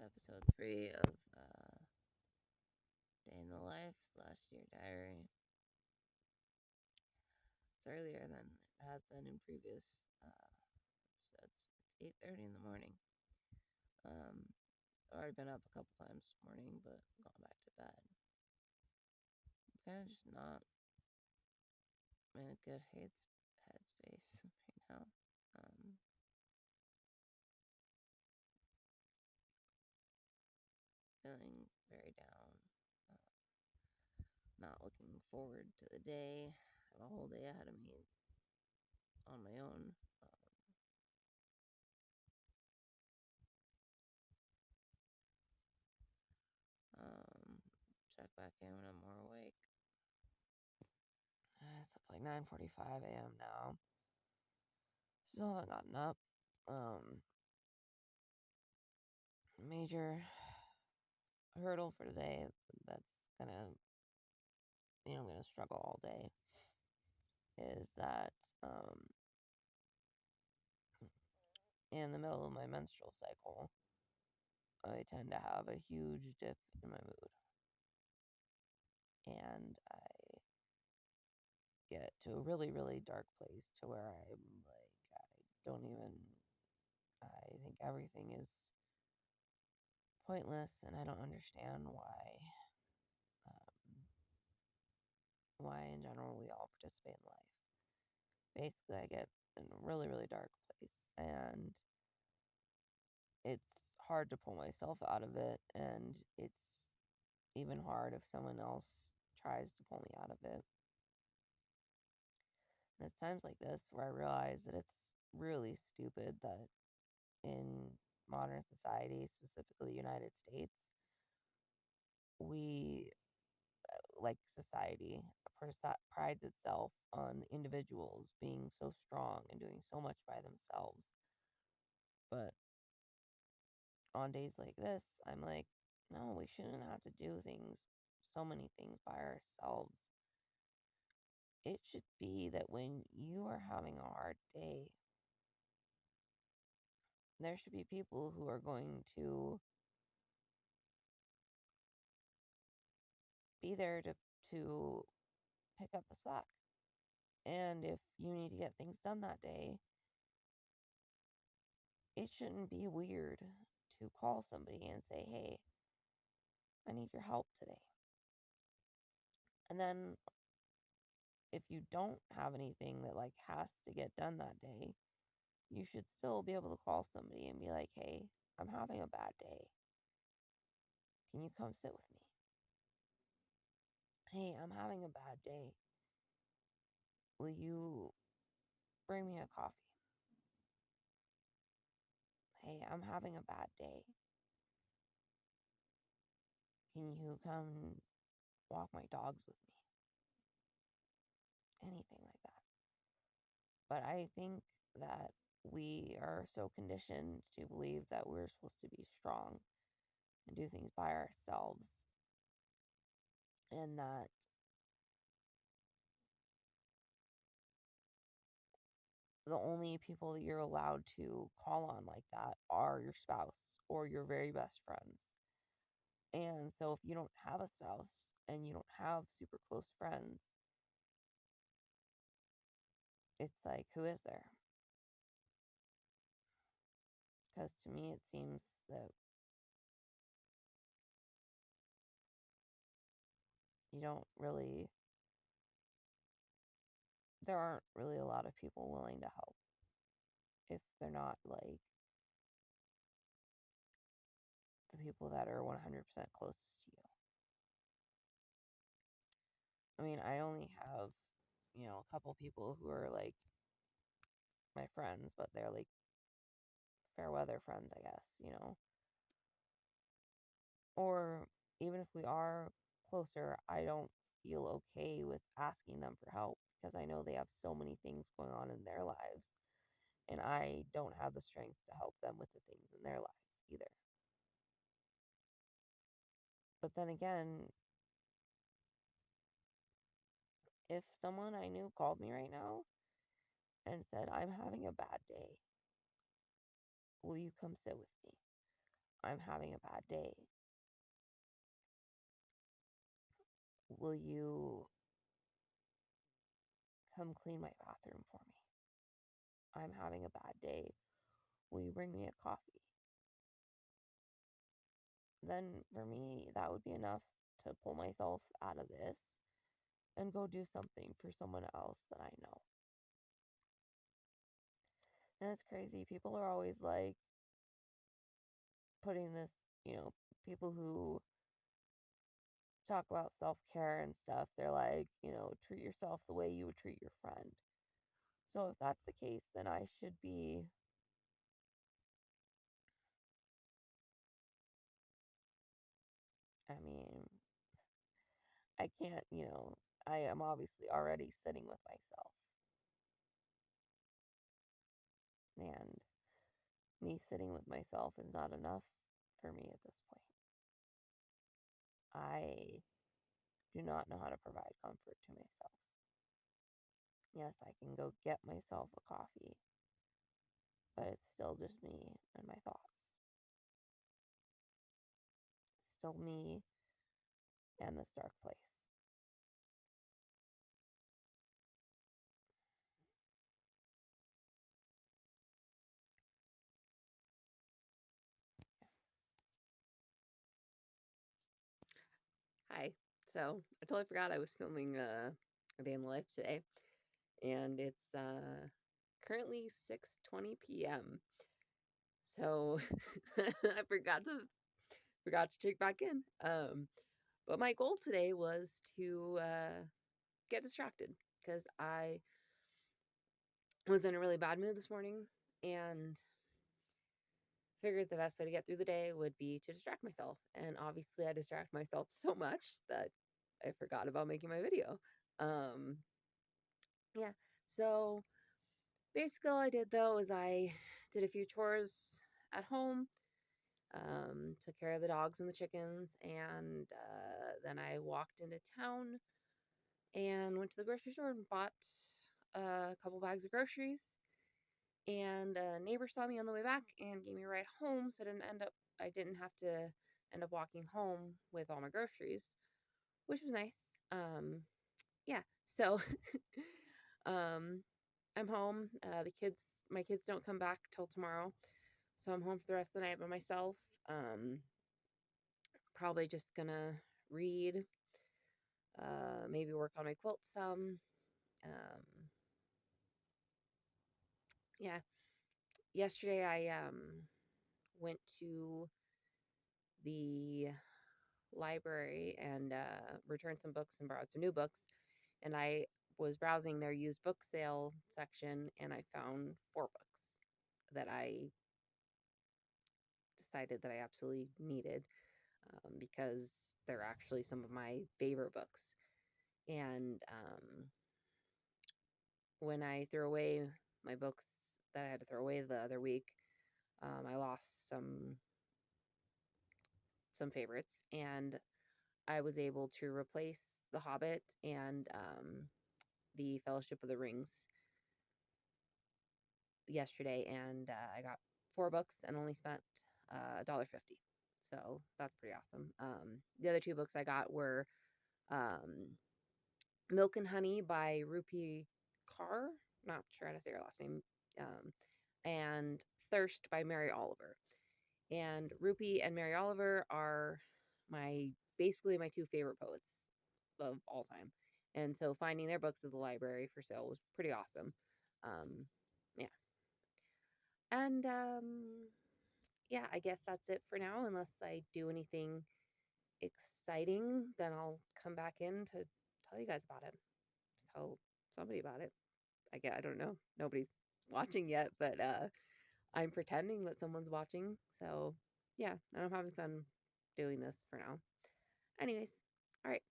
episode 3 of Day in the Life slash Dear Diary. It's earlier than it has been in previous episodes. It's 8:30 in the morning. I've already been up a couple times this morning, but gone back to bed. I'm kind of just not in a good headspace right now. Feeling very down. Not looking forward to the day. I have a whole day ahead of me on my own. Check back in when I'm more awake. So it's like 9:45 a.m. now. Still haven't gotten up. Major hurdle for today that's gonna, I'm gonna struggle all day is that, in the middle of my menstrual cycle, I tend to have a huge dip in my mood. And I get to a really, really dark place to where I'm like, I think everything is pointless, and I don't understand why in general we all participate in life. Basically, I get in a really, really dark place, and it's hard to pull myself out of it, and it's even hard if someone else tries to pull me out of it. And it's times like this where I realize that it's really stupid that in modern society, specifically the United States, we, like society, prides itself on individuals being so strong and doing so much by themselves. But on days like this, I'm like, no, we shouldn't have to do so many things by ourselves. It should be that when you are having a hard day, there should be people who are going to be there to pick up the slack. And if you need to get things done that day, it shouldn't be weird to call somebody and say, hey, I need your help today. And then if you don't have anything that like has to get done that day, you should still be able to call somebody and be like, hey, I'm having a bad day. Can you come sit with me? Hey, I'm having a bad day. Will you bring me a coffee? Hey, I'm having a bad day. Can you come walk my dogs with me? Anything like that. But I think that we are so conditioned to believe that we're supposed to be strong and do things by ourselves, and that the only people that you're allowed to call on like that are your spouse or your very best friends. And so if you don't have a spouse and you don't have super close friends, it's like, who is there? Because to me, it seems that you don't really, there aren't really a lot of people willing to help if they're not like the people that are 100% closest to you. I mean, I only have, a couple people who are like my friends, but they're like fair weather friends, I guess. Or even if we are closer, I don't feel okay with asking them for help because I know they have so many things going on in their lives, and I don't have the strength to help them with the things in their lives either. But then again, if someone I knew called me right now and said, I'm having a bad day, will you come sit with me? I'm having a bad day. Will you come clean my bathroom for me? I'm having a bad day. Will you bring me a coffee? Then for me, that would be enough to pull myself out of this and go do something for someone else that I know. And it's crazy. People are always like putting this, people who talk about self care and stuff, they're like, treat yourself the way you would treat your friend. So if that's the case, then I should be, I mean, I can't, I am obviously already sitting with myself. And me sitting with myself is not enough for me at this point. I do not know how to provide comfort to myself. Yes, I can go get myself a coffee, but it's still just me and my thoughts. Still me and this dark place. Hi. So I totally forgot I was filming a day in the life today, and it's currently 6:20 p.m. So I forgot to check back in. But my goal today was to get distracted because I was in a really bad mood this morning and figured the best way to get through the day would be to distract myself. And obviously, I distract myself so much that I forgot about making my video. Um, yeah. So basically, all I did though is I did a few chores at home, took care of the dogs and the chickens, and then I walked into town and went to the grocery store and bought a couple bags of groceries. And a neighbor saw me on the way back and gave me a ride home, so I didn't have to end up walking home with all my groceries, which was nice. Yeah, so um, I'm home. My kids don't come back till tomorrow, so I'm home for the rest of the night by myself. Um, Probably just gonna read, maybe work on my quilt some. Um, yeah, yesterday I went to the library and returned some books and borrowed some new books. And I was browsing their used book sale section and I found four books that I decided that I absolutely needed because they're actually some of my favorite books. And when I threw away my books that I had to throw away the other week, I lost some favorites, and I was able to replace The Hobbit and the Fellowship of the Rings yesterday, and I got four books and only spent $1.50. So that's pretty awesome. The other two books I got were um, Milk and Honey by Rupi Kaur. Not sure how to say her last name. Um, and Thirst by Mary Oliver. And Rupi and Mary Oliver are my basically my two favorite poets of all time. And so finding their books at the library for sale was pretty awesome. Um, yeah. And yeah, I guess that's it for now. Unless I do anything exciting, then I'll come back in to tell you guys about it. Tell somebody about it. I don't know. Nobody's watching yet, but I'm pretending that someone's watching. So yeah, and I'm having fun doing this for now. Anyways, all right.